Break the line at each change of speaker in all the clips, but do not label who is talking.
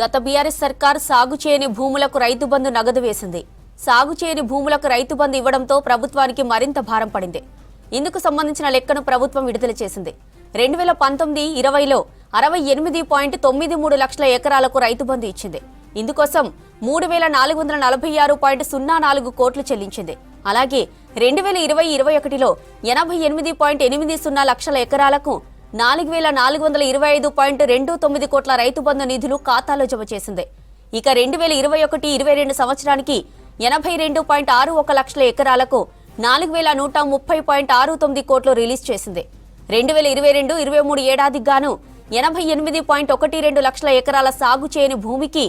గత బీఆర్ఎస్ సర్కార్ సాగు చేయని భూములకు రైతు బంధు నగదు వేసింది. సాగు చేయని భూములకు రైతు బంధు ఇవ్వడంతో ప్రభుత్వానికి మరింత భారం పడింది. ఇందుకు సంబంధించిన లెక్కను ప్రభుత్వం విడుదల చేసింది. 2019-20లో 68.93 లక్షల ఎకరాలకు రైతు బంధు ఇచ్చింది. ఇందుకోసం 3446.04 కోట్లు చెల్లించింది. అలాగే 2020-21లో 88.80 లక్షల ఎకరాలకు 4425.29 కోట్ల రైతు బంధు నిధులు ఖాతాలో జమ చేసింది. ఇక 2021-22 సంవత్సరానికి 82.61 లక్షల ఎకరాలకు 4130.69 కోట్లు రిలీజ్ చేసింది. 2022-23 ఏడాదికి గాను 88.12 లక్షల ఎకరాల సాగు చేయని భూమికి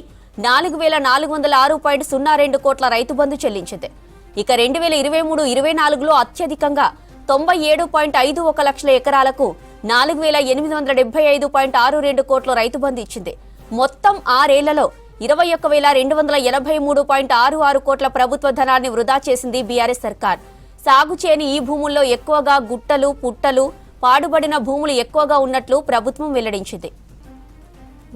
4406.02 కోట్ల రైతు బంధు చెల్లించింది. ఇక 2023-24లో అత్యధికంగా 97.51 లక్షల ఎకరాలకు 4875.62 కోట్ల రైతు బంధు ఇచ్చింది. మొత్తం 6 ఏళ్లలో 21,283.66 కోట్ల ప్రభుత్వ ధనాన్ని వృధా చేసింది బీఆర్ఎస్ సర్కార్. సాగు చేయని ఈ భూముల్లో ఎక్కువగా గుట్టలు, పుట్టలు, పాడుబడిన భూములు ఎక్కువగా ఉన్నట్లు ప్రభుత్వం వెల్లడించింది.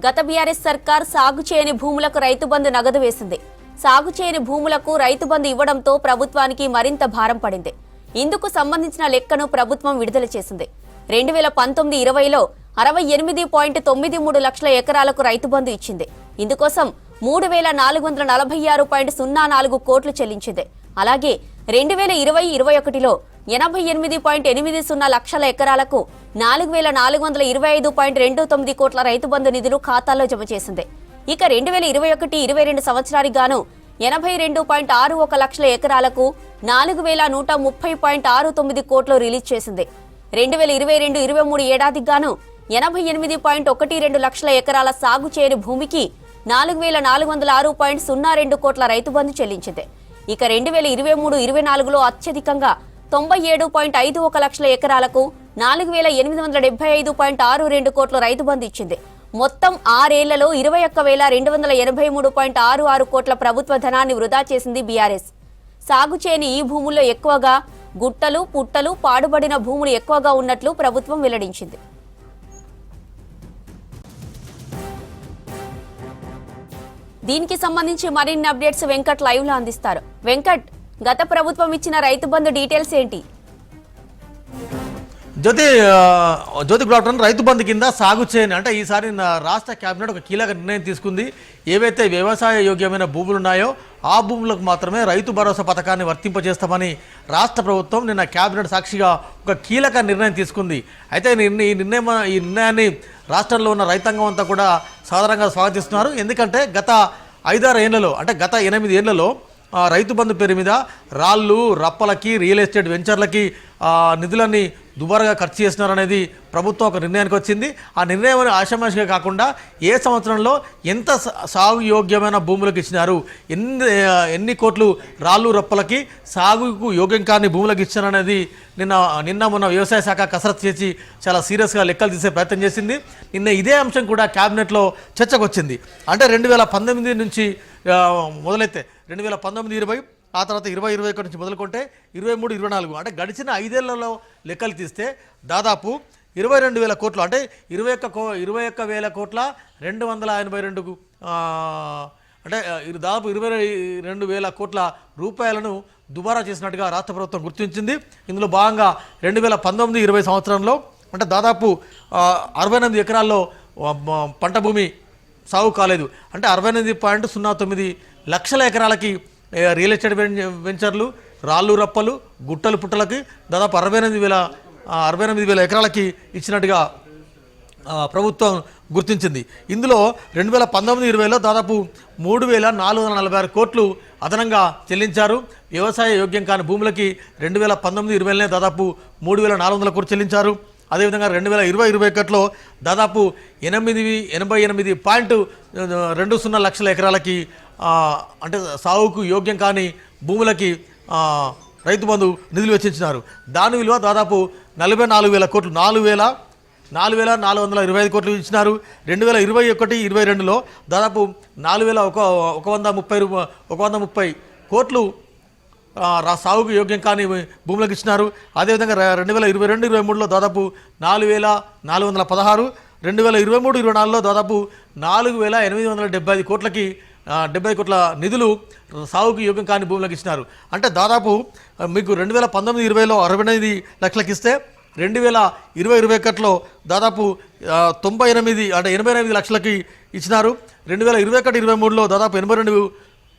గత బీఆర్ఎస్ సర్కార్ సాగు చేయని భూములకు రైతు బంధు నగదు వేసింది. సాగు చేయని భూములకు రైతు బంధు ఇవ్వడంతో ప్రభుత్వానికి మరింత భారం పడింది. ఇందుకు సంబంధించిన లెక్కను ప్రభుత్వం విడుదల చేసింది. 2019-20లో 68.93 లక్షల ఎకరాలకు రైతు బంధు ఇచ్చింది. ఇందుకోసం 3446.04 కోట్లు చెల్లించింది. అలాగే 2020-21లో 88.80 లక్షల ఎకరాలకు 4425.29 కోట్ల రైతు బంధు నిధులు ఖాతాలో జమ చేసింది. ఇక 2021-22 సంవత్సరానికి గాను 82.61 లక్షల ఎకరాలకు 4130.69 కోట్లు రిలీజ్ చేసింది. 2022-23 ఏడాదికి గాను 88.12 లక్షల ఎకరాల సాగు చేయని భూమికి 4406.02 కోట్ల రైతు బంధు చెల్లించింది. ఇక 2023-24లో అత్యధికంగా 97.51 లక్షల ఎకరాలకు 4875.62 కోట్ల రైతు బంధు ఇచ్చింది. మొత్తం 6 ఏళ్లలో 21,283.66 కోట్ల ప్రభుత్వ ధనాన్ని వృధా చేసింది బీఆర్ఎస్. సాగు చేయని ఈ భూముల్లో ఎక్కువగా గుట్టలు, పుట్టలు, పాడుబడిన భూములు ఎక్కువగా ఉన్నట్లు ప్రభుత్వం వెల్లడించింది. దీనికి సంబంధించి మరిన్ని అప్డేట్స్ వెంకట్ లైవ్ లో అందిస్తారు. వెంకట్, గత ప్రభుత్వం ఇచ్చిన రైతు బంధు డీటెయిల్స్ ఏంటి?
జ్యోతి గుడ్ ఆఫ్టర్నూన్. రైతు బంధు కింద సాగు చేయని అంటే ఈసారి రాష్ట్ర కేబినెట్ ఒక కీలక నిర్ణయం తీసుకుంది. ఏవైతే వ్యవసాయ యోగ్యమైన భూములు ఉన్నాయో ఆ భూములకు మాత్రమే రైతు భరోసా పథకాన్ని వర్తింపజేస్తామని రాష్ట్ర ప్రభుత్వం నిన్న కేబినెట్ సాక్షిగా ఒక కీలక నిర్ణయం తీసుకుంది. అయితే ఈ నిర్ణయాన్ని రాష్ట్రంలో ఉన్న రైతాంగం అంతా కూడా సాధారణంగా స్వాగతిస్తున్నారు. ఎందుకంటే గత 5-6 ఏళ్లలో అంటే గత 8 ఏళ్లలో రైతు బంధు పేరు మీద రాళ్ళు, రప్పలకి, రియల్ ఎస్టేట్ వెంచర్లకి నిధులన్నీ దుబారుగా ఖర్చు చేస్తున్నారనేది ప్రభుత్వం ఒక నిర్ణయానికి వచ్చింది. ఆ నిర్ణయం ఆషామాషిగా కాకుండా ఏ సంవత్సరంలో ఎంత సాగు యోగ్యమైన భూములకు ఇచ్చినారు, ఎన్ని కోట్లు రాళ్ళు, రప్పలకి సాగుకు యోగ్యం కాని భూములకు ఇచ్చినారనేది నిన్న మొన్న వ్యవసాయ శాఖ కసరత్తు చేసి చాలా సీరియస్గా లెక్కలు తీసే ప్రయత్నం చేసింది. నిన్న ఇదే అంశం కూడా క్యాబినెట్లో చర్చకు వచ్చింది. అంటే 2019 నుంచి మొదలైతే 2019-20 ఆ తర్వాత 20-21 నుంచి మొదలుకుంటే 23-24 అంటే గడిచిన 5 ఏళ్లలో లెక్కలు తీస్తే దాదాపు 22,000 కోట్లు అంటే 21,000 కోట్ల 282 అంటే దాదాపు 22,000 కోట్ల రూపాయలను దుబారా చేసినట్టుగా రాష్ట్ర ప్రభుత్వం గుర్తించింది. ఇందులో భాగంగా 2019-20 సంవత్సరంలో అంటే దాదాపు 68 ఎకరాల్లో పంట భూమి సాగు కాలేదు. అంటే 68.09 లక్షల ఎకరాలకి రియల్ ఎస్టేట్ వెంచర్లు, రాళ్ళు, రప్పలు, గుట్టలు, పుట్టలకి దాదాపు 68,000 ఎకరాలకి ఇచ్చినట్టుగా ప్రభుత్వం గుర్తించింది. ఇందులో 2019-20లో దాదాపు 3,446 కోట్లు అదనంగా చెల్లించారు. వ్యవసాయ యోగ్యం కాని భూములకి 2019-20లోనే దాదాపు 3,400 కోట్లు చెల్లించారు. అదేవిధంగా 2020-21లో దాదాపు 88.20 లక్షల ఎకరాలకి అంటే సాగుకు యోగ్యం కాని భూములకి రైతు బంధు నిధులు వెచ్చించినారు. దాని విలువ దాదాపు 44,000 కోట్లు, 4,425 కోట్లు ఇచ్చినారు. 2021-22లో దాదాపు 4,130 కోట్లు సాగుకు యోగ్యం కాని భూములకు ఇచ్చినారు. అదేవిధంగా 2022-23లో దాదాపు 4,416, 2023-24లో దాదాపు 4,875 కోట్లకి 70 కోట్ల నిధులు సాగుకు యోగ్యం కాని భూములకు ఇచ్చినారు. అంటే దాదాపు మీకు 2019-20లో 68 లక్షలకు ఇస్తే 2020-21లో దాదాపు 98 అంటే 88 లక్షలకి ఇచ్చినారు. 2021-23లో దాదాపు 82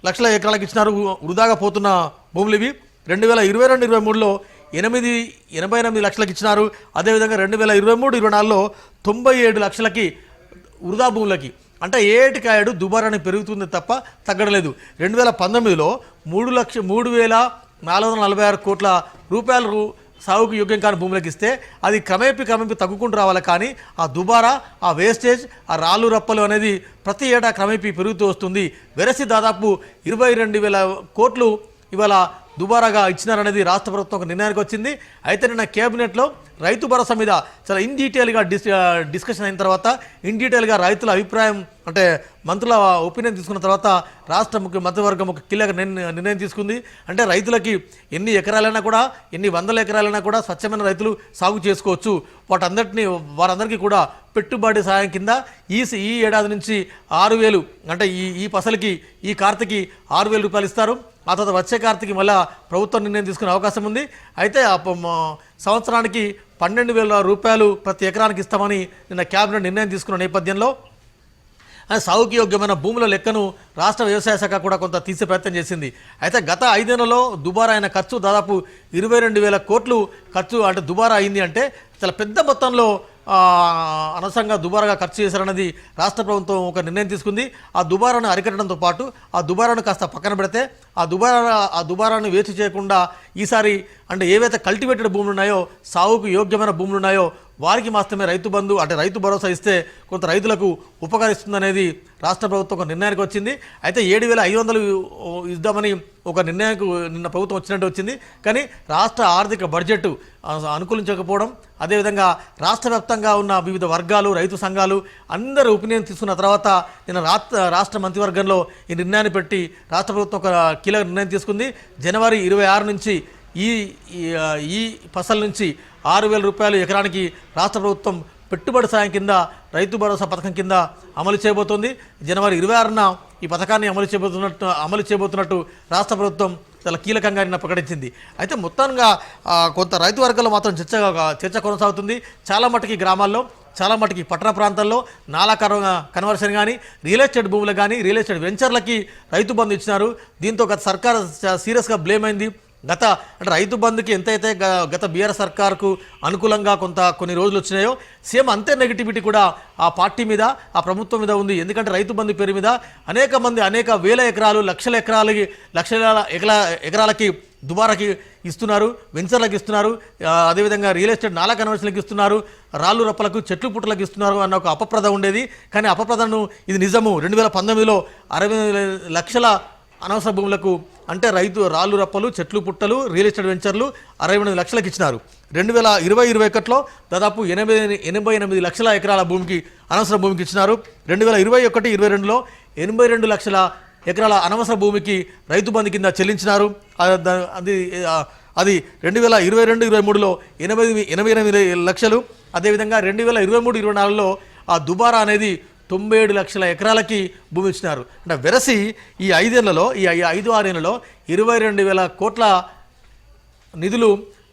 లక్షల ఎకరాలకు ఇచ్చినారు. వృధాగా పోతున్న భూములు ఇవి. 2022-23లో 88 లక్షలకు ఇచ్చినారు. అదేవిధంగా 2023-24లో 97 లక్షలకి వృధా భూములకి. అంటే ఏటికాయడు దుబారాన్ని పెరుగుతుంది తప్ప తగ్గడలేదు. 2019లో 3,446 కోట్ల రూపాయలు సాగుకు యోగ్యం కాని భూములకు ఇస్తే అది క్రమేపీ తగ్గుకుంటూ రావాలి. కానీ ఆ దుబారా, ఆ వేస్టేజ్, ఆ రాళ్ళు రప్పలు అనేది ప్రతి ఏటా క్రమేపీ పెరుగుతూ వస్తుంది. వెరసి దాదాపు 22,000 కోట్లు ఇవాళ దుబారాగా ఇచ్చినారనేది రాష్ట్ర ప్రభుత్వం ఒక నిర్ణయానికి వచ్చింది. అయితే నిన్న కేబినెట్లో రైతు భరోసా మీద చాలా ఇన్ డీటెయిల్గా డిస్కషన్ అయిన తర్వాత ఇన్ డీటెయిల్గా రైతుల అభిప్రాయం అంటే మంత్రుల ఒపీనియన్ తీసుకున్న తర్వాత రాష్ట్ర మంత్రివర్గం ఒక కీలక నిర్ణయం తీసుకుంది. అంటే రైతులకి ఎన్ని ఎకరాలైనా కూడా, ఎన్ని వందల ఎకరాలైనా కూడా స్వచ్ఛమైన రైతులు సాగు చేసుకోవచ్చు. వారందరికీ కూడా పెట్టుబడి సాయం కింద ఈ ఏడాది నుంచి 6,000 అంటే ఈ పసలకి ఈ కార్తీకి 6,000 రూపాయలు ఇస్తారు. ఆ తర్వాత వచ్చే కార్తీకి మళ్ళీ ప్రభుత్వం నిర్ణయం తీసుకునే అవకాశం ఉంది. అయితే సంవత్సరానికి 12,000 రూపాయలు ప్రతి ఎకరానికి ఇస్తామని నిన్న కేబినెట్ నిర్ణయం తీసుకున్న నేపథ్యంలో సాగుకి యోగ్యమైన భూముల లెక్కను రాష్ట్ర వ్యవసాయ శాఖ కూడా కొంత తీసే ప్రయత్నం చేసింది. అయితే గత 5 నెలల్లో దుబారా అయిన ఖర్చు దాదాపు 22,000 కోట్లు ఖర్చు అంటే దుబారా అయింది. అంటే చాలా పెద్ద మొత్తంలో అనవసరంగా దుబారాగా ఖర్చు చేశారన్నది రాష్ట్ర ప్రభుత్వం ఒక నిర్ణయం తీసుకుంది. ఆ దుబారాను అరికట్టడంతో పాటు ఆ దుబారాను కాస్త పక్కన పెడితే ఆ దుబారాను వేచి చేయకుండా ఈసారి అంటే ఏవైతే కల్టివేటెడ్ భూములు ఉన్నాయో, సాగుకు యోగ్యమైన భూములు ఉన్నాయో వారికి మాత్రమే రైతు బంధు అంటే రైతు భరోసా ఇస్తే కొంత రైతులకు ఉపకరిస్తుందనేది రాష్ట్ర ప్రభుత్వం ఒక నిర్ణయానికి వచ్చింది. అయితే 7,500 ఇద్దామని ఒక నిర్ణయానికి నిన్న ప్రభుత్వం వచ్చింది. కానీ రాష్ట్ర ఆర్థిక బడ్జెట్ అనుకూలించకపోవడం, అదేవిధంగా రాష్ట్ర వ్యాప్తంగా ఉన్న వివిధ వర్గాలు, రైతు సంఘాలు అందరూ ఒపీనియన్ తీసుకున్న తర్వాత నిన్న రాష్ట్ర మంత్రివర్గంలో ఈ నిర్ణయాన్ని పెట్టి రాష్ట్ర ప్రభుత్వం ఒక కీలక నిర్ణయం తీసుకుంది. జనవరి 26 నుంచి ఈ ఫసల్ నుంచి 6,000 రూపాయలు ఎకరానికి రాష్ట్ర ప్రభుత్వం పెట్టుబడి సాయం కింద రైతు భరోసా పథకం కింద అమలు చేయబోతోంది. జనవరి 26న ఈ పథకాన్ని అమలు చేయబోతున్నట్టు రాష్ట్ర ప్రభుత్వం చాలా కీలకంగా నిన్న ప్రకటించింది. అయితే మొత్తంగా కొంత రైతు వర్గాల్లో మాత్రం చర్చ కొనసాగుతుంది. చాలా మటుకి గ్రామాల్లో, చాలా మటుకి పట్టణ ప్రాంతాల్లో నాలా కన్వర్షన్ కానీ, రియల్ ఎస్టేట్ భూములకు కానీ, రియల్ ఎస్టేట్ వెంచర్లకి రైతు బంధు ఇచ్చినారు. దీంతో గత సర్కార్ సీరియస్గా బ్లేమ్ అయింది. అంటే రైతు బంధుకి ఎంతైతే గత బీఆర్ఎస్ సర్కార్కు అనుకూలంగా కొన్ని రోజులు వచ్చినాయో సేమ్ అంతే నెగిటివిటీ కూడా ఆ పార్టీ మీద, ఆ ప్రభుత్వం మీద ఉంది. ఎందుకంటే రైతు బంధు పేరు మీద అనేక వేల ఎకరాలు, లక్షల ఎకరాలకి దుబారాకి ఇస్తున్నారు, వెంచర్లకు ఇస్తున్నారు, అదేవిధంగా రియల్ ఎస్టేట్ నాలా కన్వర్షన్లకు ఇస్తున్నారు, రాళ్ళు రప్పలకు, చెట్లు పుట్టలకు ఇస్తున్నారు అన్న ఒక అపప్రద ఉండేది. కానీ అపప్రదను ఇది నిజము. 2019లో 60 లక్షల అనవసర భూములకు అంటే రాళ్ళు రప్పలు, చెట్లు పుట్టలు, రియల్ ఎస్టేట్ వెంచర్లు 68 లక్షలకు ఇచ్చినారు. 2020-21లో దాదాపు 88 లక్షల ఎకరాల భూమికి, అనవసర భూమికి ఇచ్చినారు. 2021-22లో 82 లక్షల ఎకరాల అనవసర భూమికి రైతు బంధు కింద చెల్లించినారు. అది 2022-23లో 88 లక్షలు. అదేవిధంగా 2023-24లో ఆ దుబారా అనేది 97 లక్షల ఎకరాలకి భూమి ఇచ్చినారు. అంటే వెరసి ఈ 5 ఏళ్లలో, ఈ 5-6 ఏళ్లలో 22,000 కోట్ల నిధులు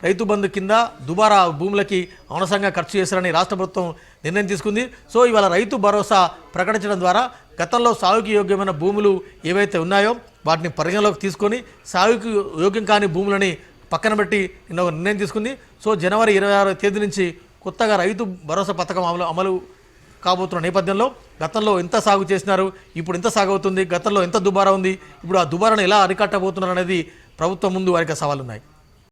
రైతు బంధు కింద దుబారా భూములకి అనవసరంగా ఖర్చు చేశారని రాష్ట్ర ప్రభుత్వం నిర్ణయం తీసుకుంది. సో ఇవాళ రైతు భరోసా ప్రకటించడం ద్వారా గతంలో సాగుకి యోగ్యమైన భూములు ఏవైతే ఉన్నాయో వాటిని పరిగణలోకి తీసుకొని సాగుకి యోగ్యం కాని భూములని పక్కన పెట్టి నిన్న ఒక నిర్ణయం తీసుకుంది. సో జనవరి 26వ తేదీ నుంచి కొత్తగా రైతు భరోసా పథకం అమలు కాబోతున్న నేపథ్యంలో గతంలో ఎంత సాగు చేసినారు, ఇప్పుడు ఎంత సాగు అవుతుంది, గతంలో ఎంత దుబారా ఉంది, ఇప్పుడు ఆ దుబారాను ఎలా అరికట్టబోతున్నారు అనేది ప్రభుత్వం ముందు వారికి సవాళ్ళు ఉన్నాయి.